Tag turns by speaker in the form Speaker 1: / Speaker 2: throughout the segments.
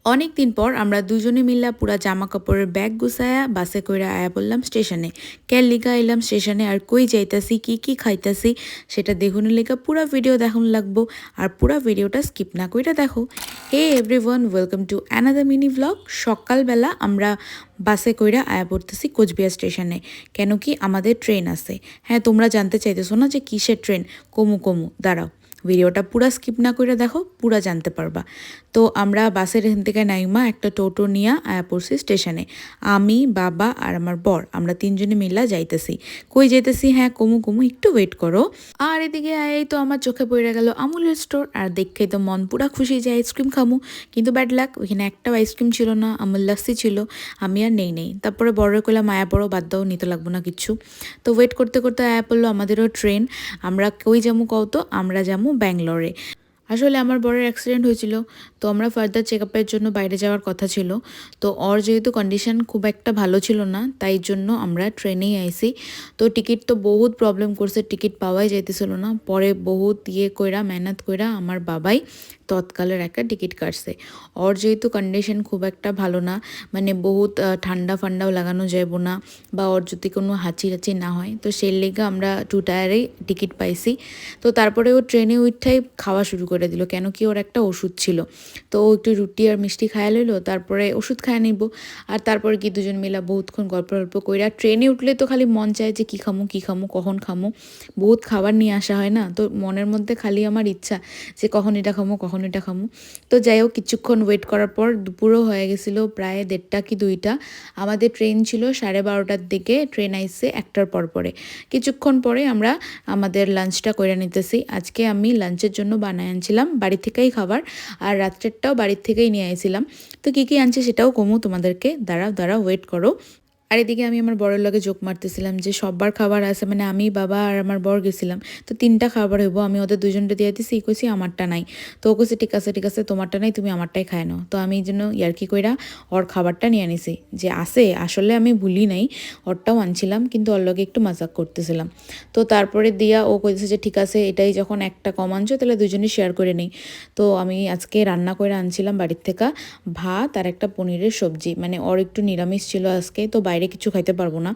Speaker 1: অনেক দিন পর আমরা দুজনে মিল্লা পুরা জামা কাপড়ের ব্যাগ গুছায়া বাসে কইরা আয়া বললাম স্টেশনে। ক্যাল লিগা এলাম স্টেশনে আর কই যাইতাছি কি খাইতাছি সেটা দেখুনের লেগা পুরা ভিডিও দেখুন লাগবো। আর পুরা ভিডিওটা স্কিপ না কইরা দেখো। Hey everyone, welcome to another mini vlog. সকালবেলা আমরা বাসে কইরা আয়া পড়তেছি কোচবিহার স্টেশনে, কেন কি আমাদের ট্রেন আছে। হ্যাঁ, তোমরা জানতে চাইতেছো না যে কিসের ট্রেন? কমু দাঁড়াও, ভিডিওটা পুরা স্কিপ না করে দেখো, পুরা জানতে পারবা। তো আমরা বাসের এখান থেকে নাইমা একটা টোটো নিয়ে আয়া পড়ছি স্টেশনে। আমি, বাবা আর আমার বর, আমরা তিনজনে মিল্লা যাইতেছি। কই যাইতেছি? হ্যাঁ, কমু একটু ওয়েট করো। আর এদিকে আয়াই তো আমার চোখে পড়ে গেল আমুলের স্টোর, আর দেখেই তো মন পুরা খুশি যে আইসক্রিম খামু। কিন্তু ব্যাড লাক, ওইখানে একটাও আইসক্রিম ছিল না, আমুল লাস্সি ছিল। আমি আর নেই। তারপরে বড় কইলাম আয়া পড়ো, বাদ দাও, নিতে লাগবো না কিচ্ছু। তো ওয়েট করতে করতে আয়া পড়লো আমাদেরও ট্রেন। আমরা কই যামু কও তো? আমরা যামু ব্যাঙ্গালোরে। আসলে আমার বড়ের অ্যাক্সিডেন্ট হয়েছিল, তো আমরা ফার্দার চেক আপের জন্য বাইরে যাওয়ার কথা ছিল। তো ওর যেহেতু কন্ডিশন খুব একটা ভালো ছিল না, তাই জন্য আমরা ট্রেনেই আইছি। তো টিকিট তো বহুত প্রবলেম করছে, টিকিট পাওয়াই যাইতেছিল না। পরে বহুত কইরা মেহনত কইরা আমার বাবাই তৎকালের একটা টিকিট কাটছে। ওর যেহেতু কন্ডিশন খুব একটা ভালো না, মানে বহুত ঠান্ডা ফান্ডাও লাগানো যাইব না, বা ওর যদি কোনো হাঁচি না হয়, তো সেই লেগে আমরা 2 টায়ারেই টিকিট পাইছি। তো তারপরে ও ট্রেনে উঠাই খাওয়া শুরু করে দিল, কেন কি ওর একটা ওষুধ ছিল। তো ও একটু রুটি আর মিষ্টি খায়া লইলো, তারপরে ওষুধ খায়া নিব। আর তারপরে কি দুজন মিলা বহুতক্ষণ গল্প কইরা, ট্রেনে উঠলে তো খালি মন চায় যে কী খামু কখন খামু। বহুত খাবার নিয়ে আসা হয় না, তো মনের মধ্যে খালি আমার ইচ্ছা যে কখন এটা খামু। তো যাই হোক, কিছুক্ষণ ওয়েট করার পর দুপুরও হয়ে গেছিলো, প্রায় 1:30 কি 2টা। আমাদের ট্রেন ছিল 12:30টার দিকে, ট্রেন আইসে 1টার পরে। কিছুক্ষণ পরে আমরা আমাদের লাঞ্চটা করে নিতেছি। আজকে আমি লাঞ্চের জন্য বানায় আনছিলাম বাড়ি থেকেই খাবার, আর রাত্রেরটাও বাড়ির থেকেই নিয়ে আইছিলাম। তো কী আনছি সেটাও কমু তোমাদেরকে, দাঁড়াও ওয়েট করো। আর এদিকে আমি আমার বরের লগে জোক মারতেছিলাম যে সববার খাবার আছে, মানে আমি, বাবা আর আমার বর গেছিলাম, তো 3টা খাবার হইব। আমি ওদের দুজনটা দিয়ে দিছি, কইছি আমারটা নাই। তো ও কইছে ঠিক আছে তোমারটা নাই, তুমি আমারটাই খায় নাও। তো আমি এই জন্য ইয়ার্কি কইরা ওর খাবারটা নিয়ে নিছি, যে আছে আসলে আমি ভুলি নাই, ওরটাও আনছিলাম, কিন্তু ওর লগে একটু মজাক করতেছিলাম। তো তারপরে দিয়া ও কইছে যে ঠিক আছে, এটাই যখন একটা কম আনছো তাহলে দুজনে শেয়ার করে নেই। তো আমি আজকে রান্না করে আনছিলাম বাড়ির থেকে ভাত আর একটা পনিরের সবজি, মানে ওর একটু নিরামিষ ছিল আজকে, তো বাইরে কিছু খাইতে পারবো না।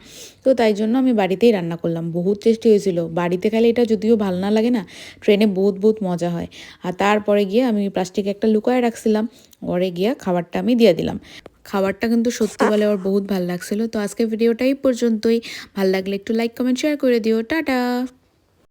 Speaker 1: তো তাই জন্য আমি বাড়িতেই রান্না করলাম, বহুত টেস্টি হয়েছিল। বাড়িতে খেলে এটা যদিও ভালো না লাগে না, ট্রেনে বহুত মজা হয়। আর তারপরে গিয়ে আমি প্লাস্টিকে একটা লুকায় রাখছিলাম, ওরে গিয়া খাবারটা আমি দিয়ে দিলাম। খাবারটা কিন্তু সত্যি বলে ওর বহুত ভালো লাগছিল। তো আজকে ভিডিওটা এই পর্যন্তই। ভাল লাগলে একটু লাইক কমেন্ট শেয়ার করে দিও। টাটা।